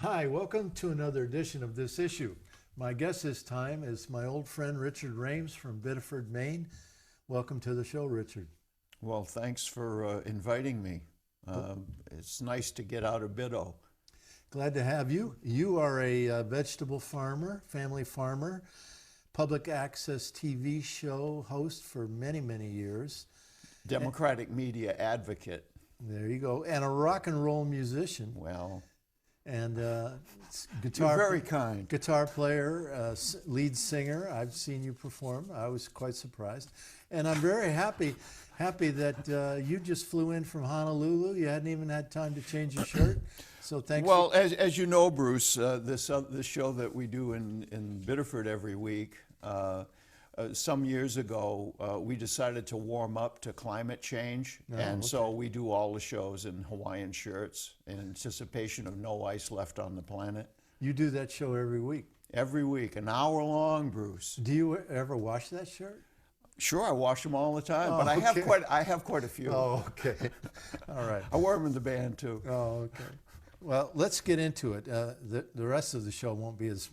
Hi, welcome to another edition of This Issue. My guest this time is my old friend Richard Rhames from Biddeford, Maine. Welcome to the show, Richard. Well, thanks for inviting me. It's nice to get out of Biddo. Glad to have you. You are a vegetable farmer, family farmer, public access TV show host for many, many years. Democratic media advocate. There you go. And a rock and roll musician. Well, And you're very kind. guitar player, lead singer. I've seen you perform. I was quite surprised, and I'm very happy that you just flew in from Honolulu. You hadn't even had time to change your shirt, so thanks. Well, as you know, Bruce, this show that we do in Biddeford every week. Some years ago, we decided to warm up to climate change, so we do all the shows in Hawaiian shirts in anticipation of no ice left on the planet. You do that show every week. Every week, an hour long, Bruce. Do you ever wash that shirt? Sure, I wash them all the time, but I have quite a few. Oh, okay. All right. I wear them in the band too. Oh, okay. Well, let's get into it. The rest of the show won't be as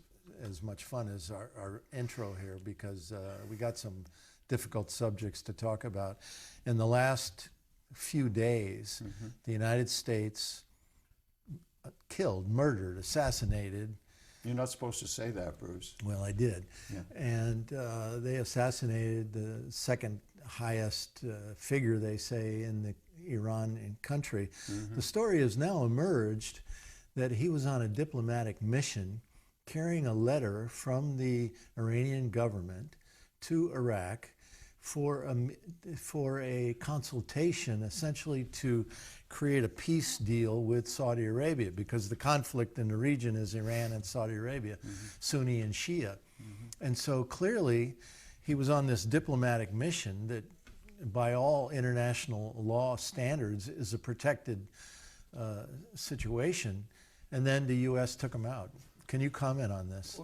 much fun as our intro here because we got some difficult subjects to talk about. In the last few days, the United States killed, murdered, assassinated. You're not supposed to say that, Bruce. Well, I did. Yeah. And they assassinated the second highest figure, they say, in the Iranian country. The story has now emerged that he was on a diplomatic mission carrying a letter from the Iranian government to Iraq for a consultation, essentially to create a peace deal with Saudi Arabia, because the conflict in the region is Iran and Saudi Arabia, Sunni and Shia. And so clearly he was on this diplomatic mission that by all international law standards is a protected situation, and then the U.S. took him out. Can you comment on this?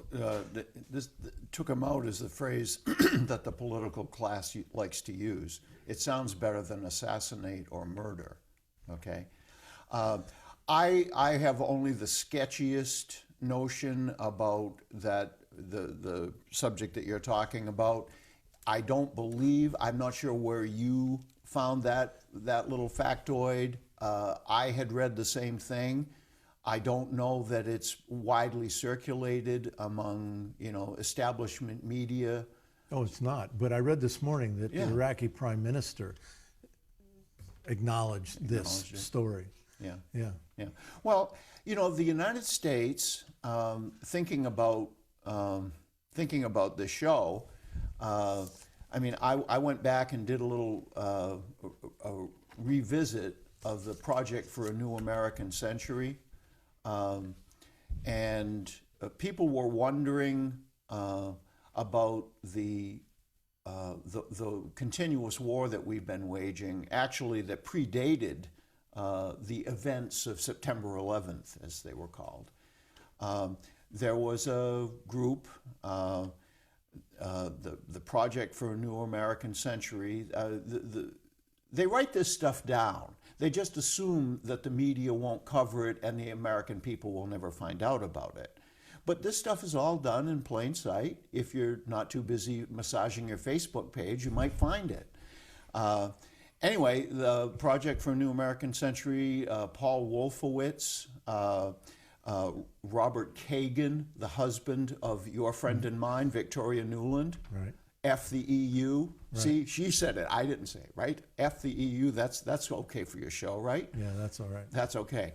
This took him out is the phrase that the political class likes to use. It sounds better than assassinate or murder, okay? I have only the sketchiest notion about that the subject that you're talking about. I don't believe, I'm not sure where you found that little factoid. I had read the same thing. I don't know that it's widely circulated among, establishment media. Oh, it's not. But I read this morning that the Iraqi prime minister acknowledged this story. Yeah. Yeah. Yeah. Well, the United States, thinking about the show, I went back and did a little a revisit of the Project for a New American Century. And people were wondering about the continuous war that we've been waging, actually that predated the events of September 11th, as they were called. There was a group, the Project for a New American Century. They write this stuff down. They just assume that the media won't cover it and the American people will never find out about it. But this stuff is all done in plain sight. If you're not too busy massaging your Facebook page, you might find it. Anyway, the Project for a New American Century, Paul Wolfowitz, Robert Kagan, the husband of your friend and mine, Victoria Nuland. Right. F the EU. Right. See, she said it. I didn't say it, right? F the EU. That's okay for your show, right? Yeah, that's all right. That's okay.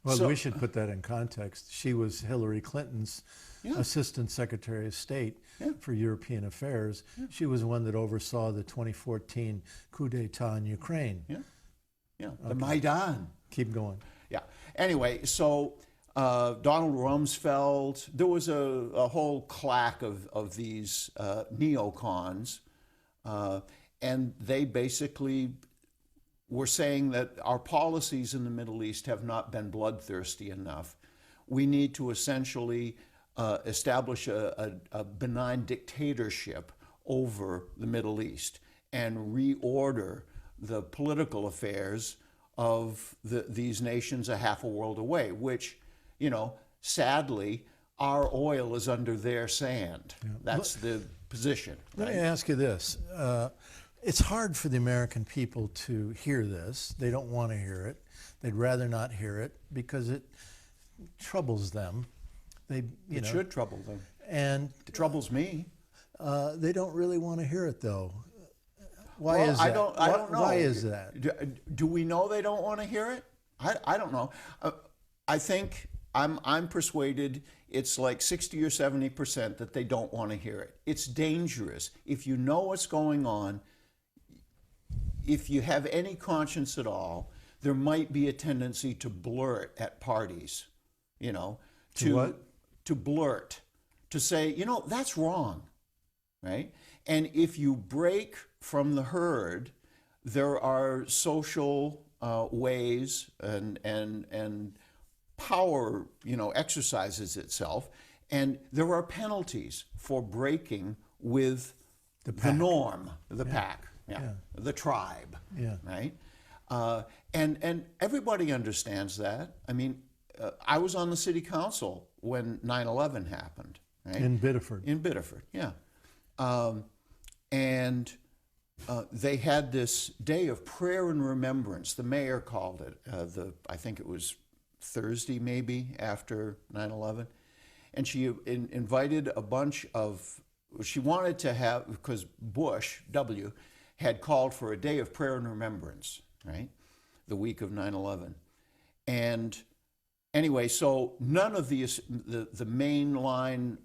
Well, So- we should put that in context. She was Hillary Clinton's Assistant Secretary of State for European Affairs. She was the one that oversaw the 2014 coup d'etat in Ukraine. Yeah. The Maidan. Keep going. Yeah. Anyway, so Donald Rumsfeld, there was a whole claque of these neocons, and they basically were saying that our policies in the Middle East have not been bloodthirsty enough. We need to essentially establish a benign dictatorship over the Middle East and reorder the political affairs of these nations a half a world away, which, sadly, our oil is under their sand. That's the position. Let Right? me ask you this. It's hard for the American people to hear this. They don't want to hear it. They'd rather not hear it because it troubles them. It should trouble them. And It troubles me. they don't really want to hear it, though. Why Well, is that? I don't know. Why is that? Do we know they don't want to hear it? I don't know. I think I'm persuaded it's like 60 or 70% that they don't want to hear it. It's dangerous. If you know what's going on, if you have any conscience at all, there might be a tendency to blurt at parties, To what? To blurt, to say, that's wrong, right? And if you break from the herd, there are social ways and power, exercises itself, and there are penalties for breaking with the norm, the pack, the tribe, right? And everybody understands that. I mean, I was on the city council when 9/11 happened, right? In Biddeford. In Biddeford, yeah. And they had this day of prayer and remembrance. The mayor called it. I think it was Thursday, maybe, after 9/11. And she invited a bunch of, she wanted to have, because Bush, W., had called for a day of prayer and remembrance, right? The week of 9/11. And anyway, so none of the mainline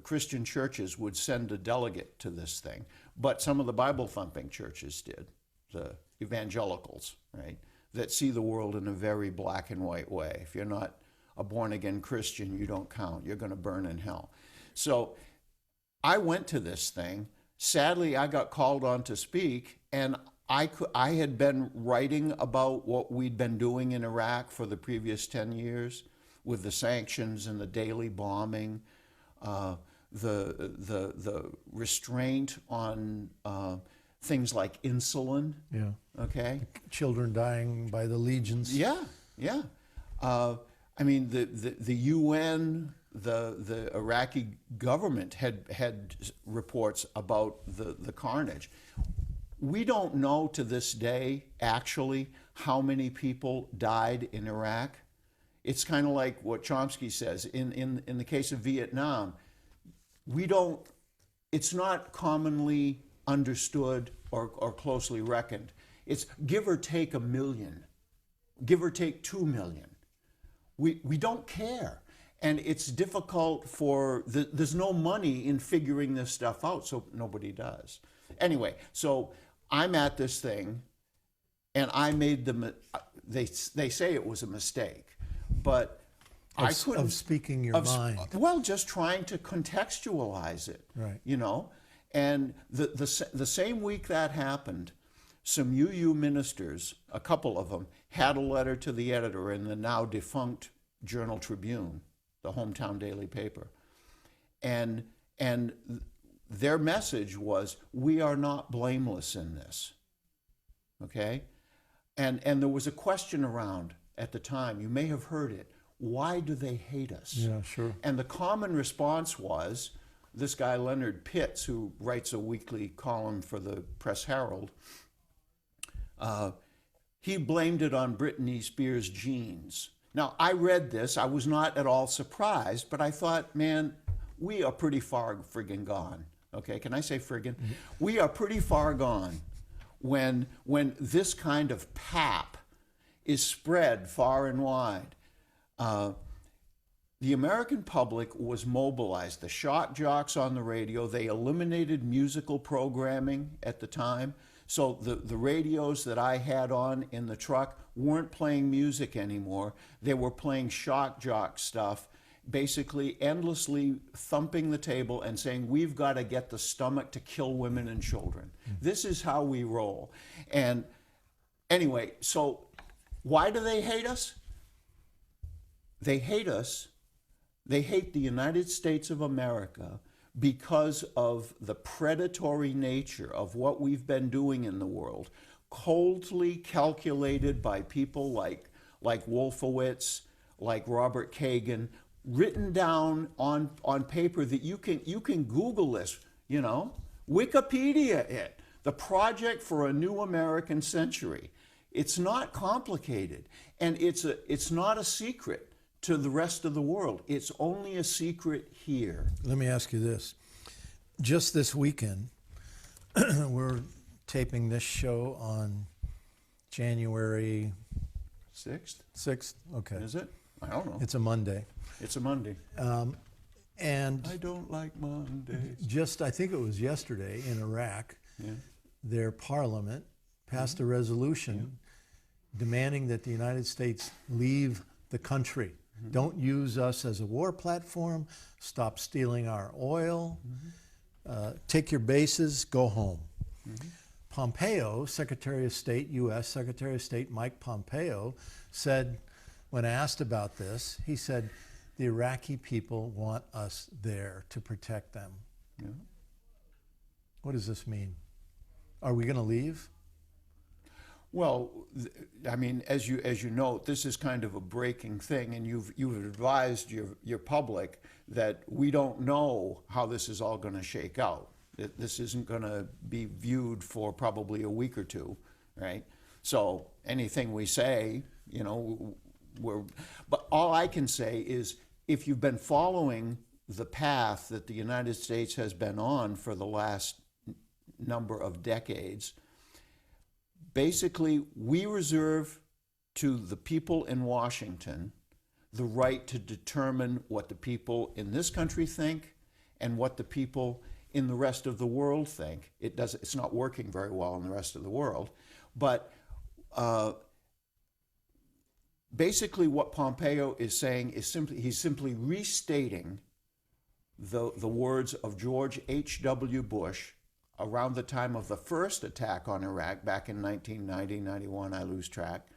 Christian churches would send a delegate to this thing, but some of the Bible-thumping churches did, the evangelicals, right, that see the world in a very black and white way. If you're not a born-again Christian, you don't count. You're going to burn in hell. So I went to this thing. Sadly, I got called on to speak, and I had been writing about what we'd been doing in Iraq for the previous 10 years with the sanctions and the daily bombing, the restraint on things like insulin. Yeah. Okay. Children dying by the legions. Yeah, yeah. I mean, the UN, the Iraqi government had reports about the carnage. We don't know to this day actually how many people died in Iraq. It's kind of like what Chomsky says in the case of Vietnam. It's not commonly understood or closely reckoned. It's give or take 1 million, give or take 2 million. We don't care. And it's difficult there's no money in figuring this stuff out, so nobody does. Anyway, so I'm at this thing, and I made they say it was a mistake, but I couldn't. Of speaking your mind. Well, just trying to contextualize it, Right. And the same week that happened, some UU ministers, a couple of them, had a letter to the editor in the now defunct Journal Tribune, the hometown daily paper. And their message was, we are not blameless in this, okay? And there was a question around at the time, you may have heard it, why do they hate us? Yeah, sure. And the common response was, this guy Leonard Pitts, who writes a weekly column for the Press Herald, he blamed it on Britney Spears' genes. Now, I read this, I was not at all surprised, but I thought, man, we are pretty far friggin' gone. Okay, can I say friggin'? Mm-hmm. We are pretty far gone when this kind of pap is spread far and wide. The American public was mobilized. The shock jocks on the radio, they eliminated musical programming at the time. So the radios that I had on in the truck weren't playing music anymore. They were playing shock jock stuff, basically endlessly thumping the table and saying, we've got to get the stomach to kill women and children. This is how we roll. And anyway, so why do they hate us? They hate us. They hate the United States of America because of the predatory nature of what we've been doing in the world, coldly calculated by people like Wolfowitz like Robert Kagan, written down on paper that you can Google this, you know, Wikipedia it. The Project for a New American Century. It's not complicated, and it's not a secret to the rest of the world. It's only a secret here. Let me ask you this. Just this weekend, we're taping this show on January 6th? 6th. Okay. Is it? I don't know. It's a Monday. It's a Monday. And I don't like Mondays. just, I think it was yesterday in Iraq, Yeah. their parliament passed a resolution demanding that the United States leave the country. Don't use us as a war platform. Stop stealing our oil. Take your bases, go home. Pompeo, Secretary of State, U.S. Secretary of State Mike Pompeo, said, when asked about this, he said, the Iraqi people want us there to protect them. Yeah. What does this mean? Are we going to leave? Well, I mean, as you note, this is kind of a breaking thing, and you've advised your public that we don't know how this is all going to shake out. This isn't going to be viewed for probably a week or two, right? So anything we say, you know, but all I can say is if you've been following the path that the United States has been on for the last number of decades, basically we reserve to the people in Washington the right to determine what the people in this country think and what the people in the rest of the world think. It's not working very well in the rest of the world, but basically what Pompeo is saying is he's simply restating the words of George H.W. Bush around the time of the first attack on Iraq back in 1990, 91, I lose track.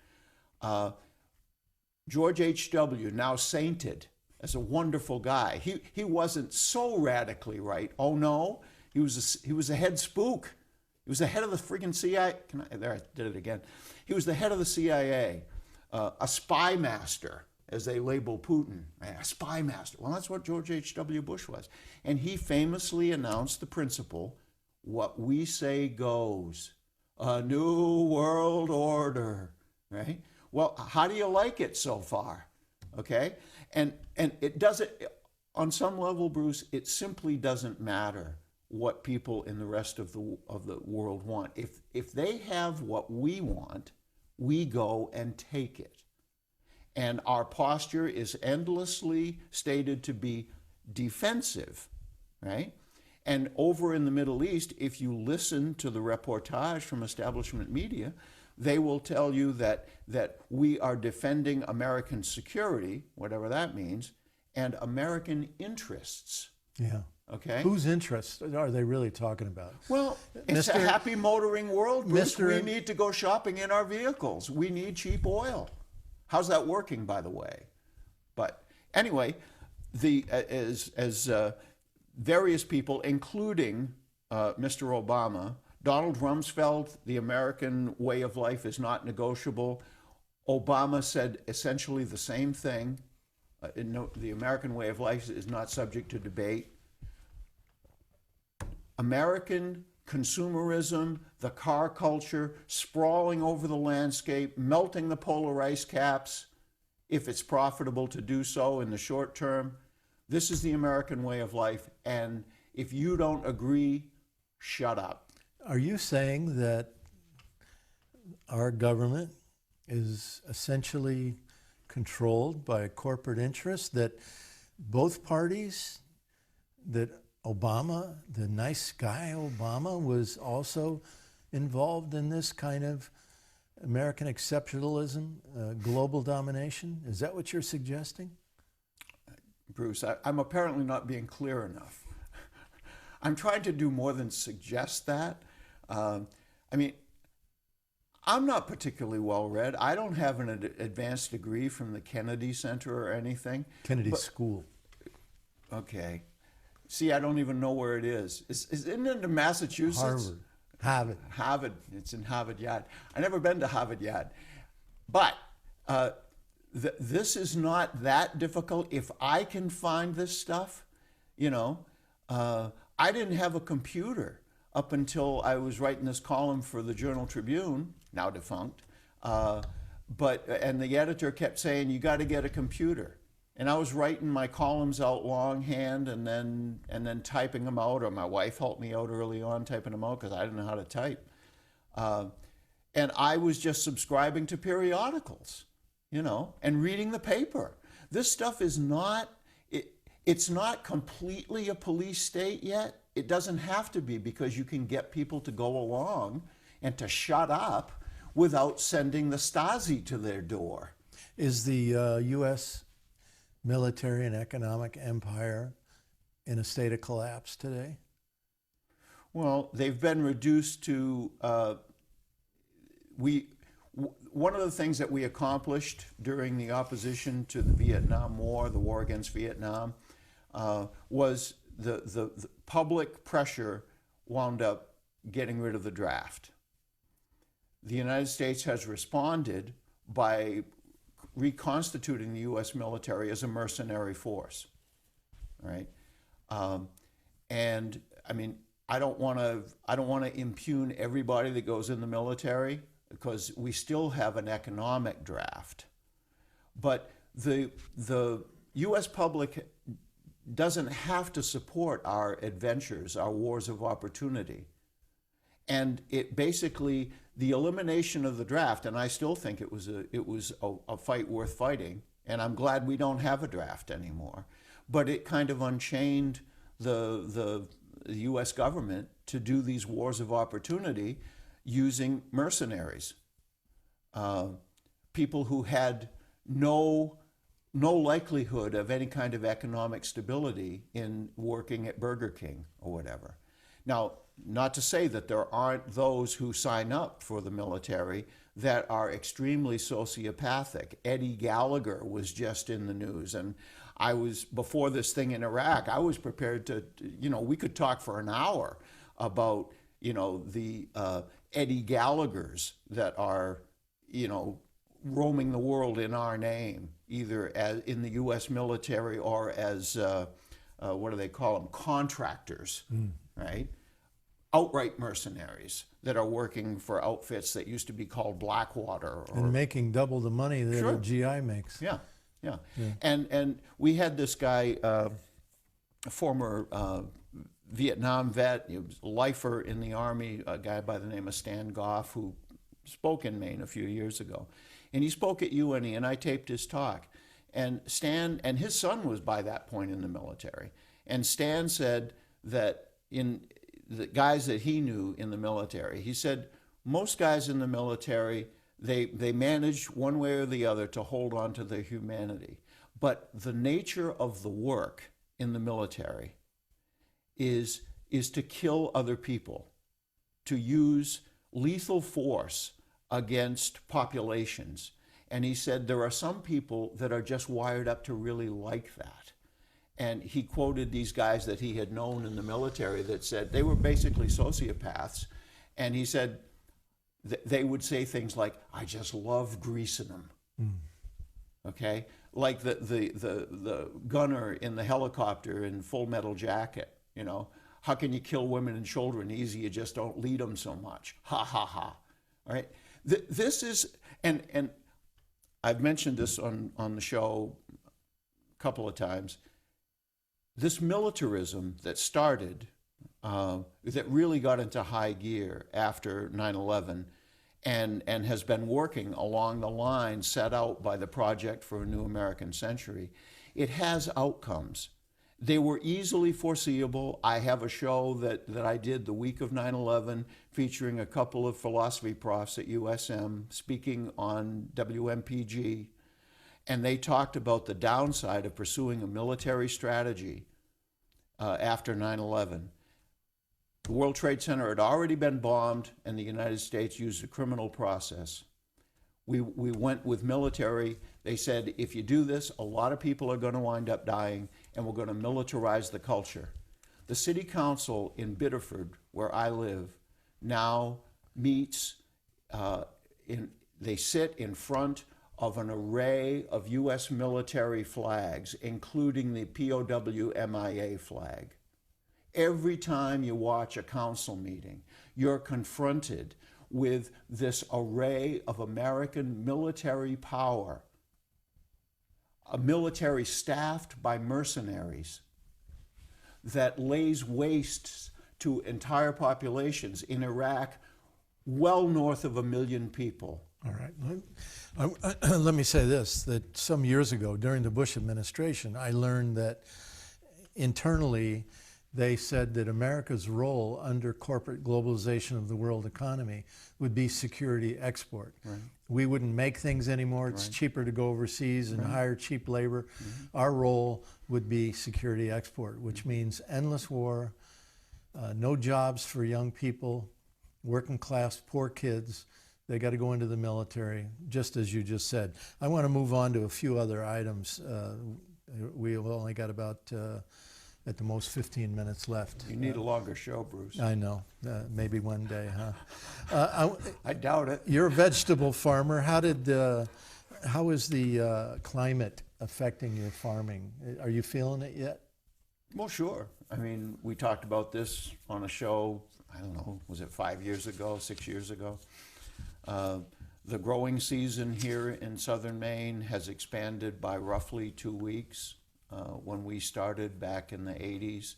George H.W., now sainted as a wonderful guy. He wasn't so radically right. Oh no, he was a head spook. He was the head of the friggin' CIA. There, I did it again. He was the head of the CIA, a spy master, as they label Putin, a spy master. Well, that's what George H.W. Bush was. And he famously announced the principle, what we say goes, a new world order, right? Well, how do you like it so far? Okay? And it doesn't, on some level, Bruce, it simply doesn't matter what people in the rest of the world want. If they have what we want, we go and take it. And our posture is endlessly stated to be defensive, right? And over in the Middle East, if you listen to the reportage from establishment media, they will tell you that we are defending American security, whatever that means, and American interests. Yeah. Okay? Whose interests are they really talking about? Well, it's a Mr. happy motoring world, Bruce. Mr. We need to go shopping in our vehicles. We need cheap oil. How's that working, by the way? But anyway, as various people, including Mr. Obama, Donald Rumsfeld, the American way of life is not negotiable. Obama said essentially the same thing. The American way of life is not subject to debate. American consumerism, the car culture, sprawling over the landscape, melting the polar ice caps, if it's profitable to do so in the short term. This is the American way of life, and if you don't agree, shut up. Are you saying that our government is essentially controlled by a corporate interest, that both parties, that Obama, the nice guy Obama, was also involved in this kind of American exceptionalism, global domination? Is that what you're suggesting? Bruce, I'm apparently not being clear enough. I'm trying to do more than suggest that. I mean, I'm not particularly well read. I don't have an advanced degree from the Kennedy Center or anything. Kennedy School. Okay. See, I don't even know where it is. Isn't it in Massachusetts? Harvard. Harvard. It's in Harvard Yard. I've never been to Harvard Yard. But this is not that difficult. If I can find this stuff, you know, I didn't have a computer up until I was writing this column for the Journal Tribune, now defunct. And the editor kept saying, you got to get a computer. And I was writing my columns out longhand and then typing them out, or my wife helped me out early on typing them out because I didn't know how to type. And I was just subscribing to periodicals, you know, and reading the paper. This stuff is not, it's not completely a police state yet. It doesn't have to be, because you can get people to go along and to shut up without sending the Stasi to their door. Is the U.S. military and economic empire in a state of collapse today? Well, they've been reduced to, one of the things that we accomplished during the opposition to the Vietnam War, the war against Vietnam, was the public pressure wound up getting rid of the draft. The United States has responded by reconstituting the U.S. military as a mercenary force, right? And I mean, I don't want to impugn everybody that goes in the military, because we still have an economic draft. But the U.S. public doesn't have to support our adventures, our wars of opportunity. And it basically, the elimination of the draft, and I still think it was a fight worth fighting, and I'm glad we don't have a draft anymore, but it kind of unchained the U.S. government to do these wars of opportunity using mercenaries, people who had no likelihood of any kind of economic stability in working at Burger King or whatever. Now, not to say that there aren't those who sign up for the military that are extremely sociopathic. Eddie Gallagher was just in the news, and I was, before this thing in Iraq, I was prepared to, you know, we could talk for an hour about, you know, the Eddie Gallaghers that are, you know, roaming the world in our name, either as in the U.S. military or as, what do they call them, contractors, right? Outright mercenaries that are working for outfits that used to be called Blackwater. And making double the money that Sure. a GI makes. Yeah. And we had this guy, a former Vietnam vet, he was a lifer in the Army, a guy by the name of Stan Goff, who spoke in Maine a few years ago. And he spoke at UNE, and I taped his talk. And Stan, and his son was by that point in the military. And Stan said that in the guys that he knew in the military, he said most guys in the military, they manage one way or the other to hold on to their humanity. But the nature of the work in the military is to kill other people, to use lethal force against populations. And he said there are some people that are just wired up to really like that. And he quoted these guys that he had known in the military that said they were basically sociopaths. And he said they would say things like, I just love greasing them. Okay? Like the gunner in the helicopter in Full Metal Jacket, you know, how can you kill women and children easy? You just don't lead them so much. Ha, ha, ha. All right? This is, and I've mentioned this on the show a couple of times. This militarism that started, that really got into high gear after 9/11 and has been working along the line set out by the Project for a New American Century, it has outcomes. They were easily foreseeable. I have a show that I did the week of 9/11 featuring a couple of philosophy profs at USM speaking on WMPG, and they talked about the downside of pursuing a military strategy after 9/11. The World Trade Center had already been bombed, and the United States used a criminal process. We went with military. They said, if you do this, a lot of people are going to wind up dying, and we're going to militarize the culture. The city council in Biddeford, where I live, now meets, they sit in front of an array of U.S. military flags, including the POW MIA flag. Every time you watch a council meeting, you're confronted with this array of American military power, a military staffed by mercenaries that lays waste to entire populations in Iraq, well north of 1 million people. All right. Let me say this, that some years ago during the Bush administration, I learned that internally they said that America's role under corporate globalization of the world economy would be security export. Right. We wouldn't make things anymore. It's Right. cheaper to go overseas and hire cheap labor. Our role would be security export, which means endless war, no jobs for young people, working class, poor kids. They got to go into the military, just as you just said. I want to move on to a few other items. We've only got about, at the most, 15 minutes left. You need a longer show, Bruce. I know. Maybe one day, huh? I doubt it. You're a vegetable farmer. How is the climate affecting your farming? Are you feeling it yet? Well, sure. I mean, we talked about this on a show, I don't know, was it 5 years ago, 6 years ago? The growing season here in southern Maine has expanded by roughly 2 weeks. When we started back in the 80s,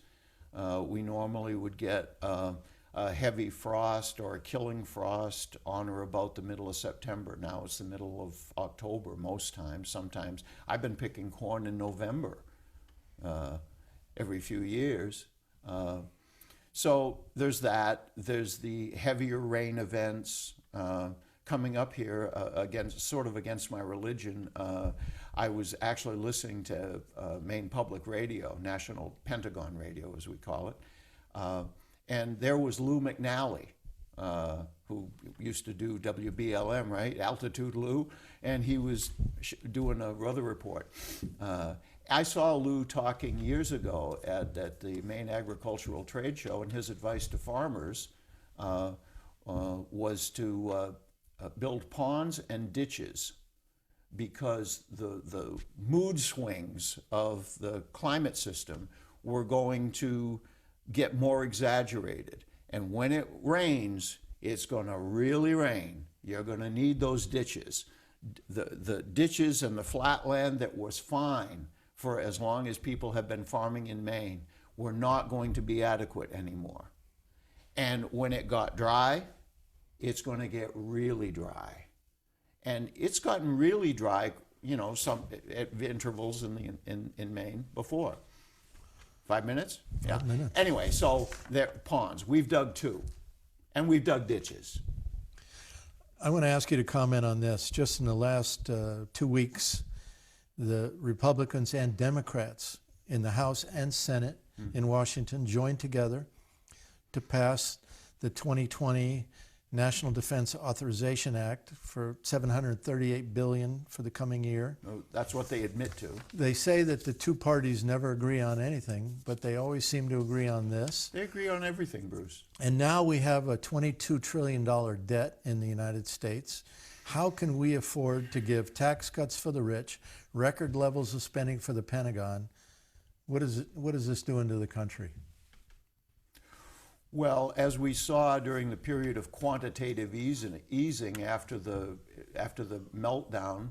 we normally would get a heavy frost or a killing frost on or about the middle of September. Now it's the middle of October most times. Sometimes I've been picking corn in November every few years. So there's that. There's the heavier rain events coming up here against my religion. I was actually listening to Maine Public Radio, National Pentagon Radio as we call it, and there was Lou McNally, who used to do WBLM, right? Altitude Lou, and he was doing a weather report. I saw Lou talking years ago at the Maine Agricultural Trade Show, and his advice to farmers was to build ponds and ditches, because the mood swings of the climate system were going to get more exaggerated. And when it rains, it's going to really rain. You're going to need those ditches. The ditches and the flat land that was fine for as long as people have been farming in Maine were not going to be adequate anymore. And when it got dry, it's going to get really dry. And it's gotten really dry, you know, some at intervals in Maine before. 5 minutes? Yeah. 5 minutes. Anyway, so they're ponds. We've dug 2, and we've dug ditches. I want to ask you to comment on this. Just in the last 2 weeks, the Republicans and Democrats in the House and Senate in Washington joined together to pass the 2020 National Defense Authorization Act for $738 billion for the coming year. That's what they admit to. They say that the two parties never agree on anything, but they always seem to agree on this. They agree on everything, Bruce. And now we have a $22 trillion debt in the United States. How can we afford to give tax cuts for the rich, record levels of spending for the Pentagon? What is this doing to the country? Well, as we saw during the period of quantitative easing after the meltdown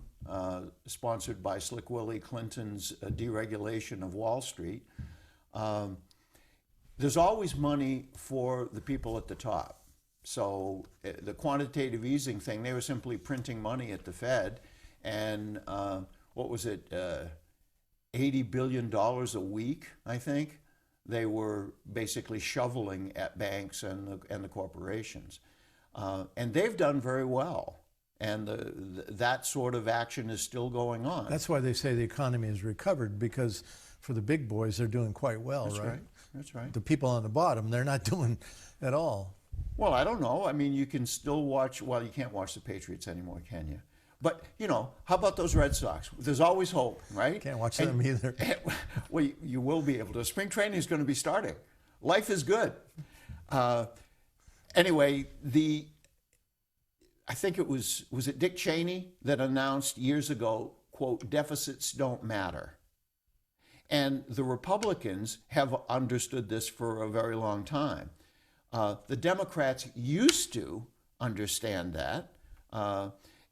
sponsored by Slick Willie Clinton's deregulation of Wall Street, there's always money for the people at the top. So the quantitative easing thing, they were simply printing money at the Fed, and what was it, $80 billion a week, I think? They were basically shoveling at banks and the corporations. And they've done very well. And that sort of action is still going on. That's why they say the economy has recovered, because for the big boys, they're doing quite well, That's right? That's right. The people on the bottom, they're not doing at all. Well, I don't know. I mean, you can still watch, well, you can't watch the Patriots anymore, can you? But, you know, how about those Red Sox? There's always hope, right? Can't watch them either. Well, you will be able to. Spring training is going to be starting. Life is good. Anyway, I think was it Dick Cheney that announced years ago, quote, deficits don't matter. And the Republicans have understood this for a very long time. The Democrats used to understand that.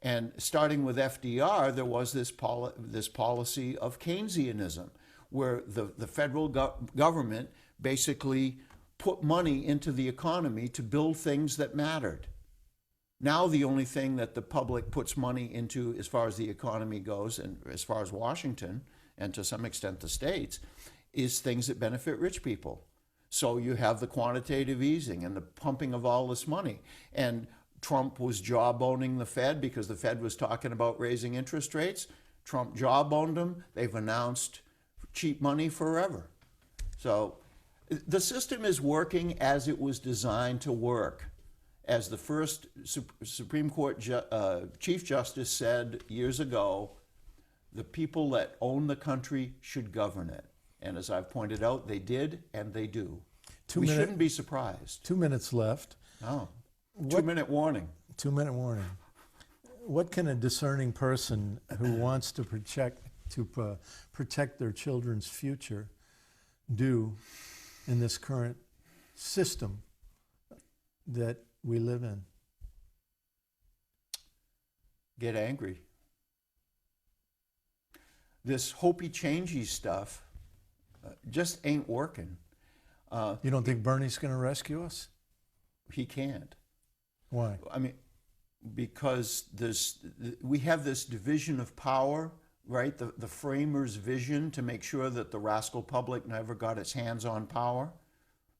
And starting with FDR, there was this policy of Keynesianism, where the federal government basically put money into the economy to build things that mattered. Now the only thing that the public puts money into as far as the economy goes, and as far as Washington, and to some extent the states, is things that benefit rich people. So you have the quantitative easing and the pumping of all this money. And Trump was jawboning the Fed because the Fed was talking about raising interest rates. Trump jawboned them. They've announced cheap money forever. So the system is working as it was designed to work. As the first Supreme Court Chief Justice said years ago, the people that own the country should govern it. And as I've pointed out, they did and they do. We shouldn't be surprised. 2 minutes left. Oh, 2 minute warning. 2 minute warning. What can a discerning person who wants to protect their children's future do in this current system that we live in? Get angry. This hopey-changey stuff just ain't working. You don't think Bernie's going to rescue us? He can't. Why? I mean, because we have this division of power, right? The framers' vision to make sure that the rascal public never got its hands on power.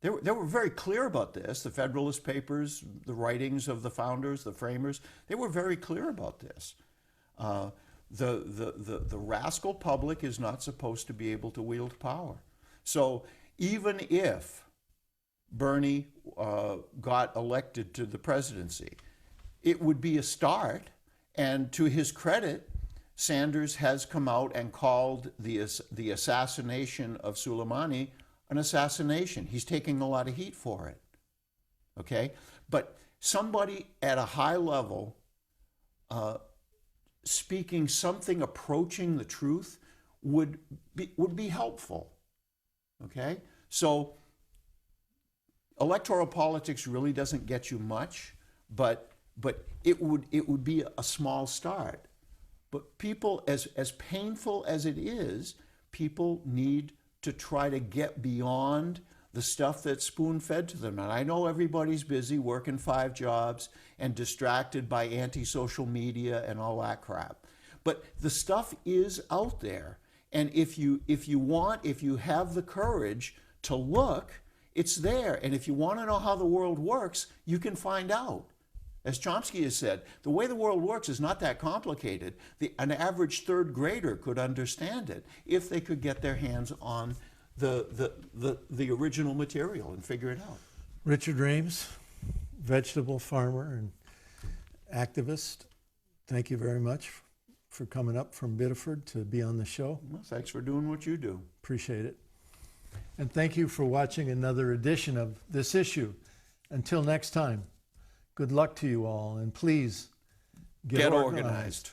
They were very clear about this. The Federalist Papers, the writings of the founders, the framers, they were very clear about this. The rascal public is not supposed to be able to wield power. So even if Bernie got elected to the presidency, it would be a start. And to his credit, Sanders has come out and called the assassination of Soleimani an assassination. He's taking a lot of heat for it. Okay? But somebody at a high level speaking something approaching the truth would be helpful. Okay? So electoral politics really doesn't get you much, but it would be a small start. But people, as painful as it is, people need to try to get beyond the stuff that's spoon-fed to them. And I know everybody's busy working 5 jobs and distracted by anti-social media and all that crap. But the stuff is out there. And if you have the courage to look, it's there. And if you want to know how the world works, you can find out. As Chomsky has said, the way the world works is not that complicated. An average 3rd grader could understand it if they could get their hands on the original material and figure it out. Richard Rhames, vegetable farmer and activist, thank you very much for coming up from Biddeford to be on the show. Well, thanks for doing what you do. Appreciate it. And thank you for watching another edition of This Issue. Until next time, good luck to you all, and please get organized.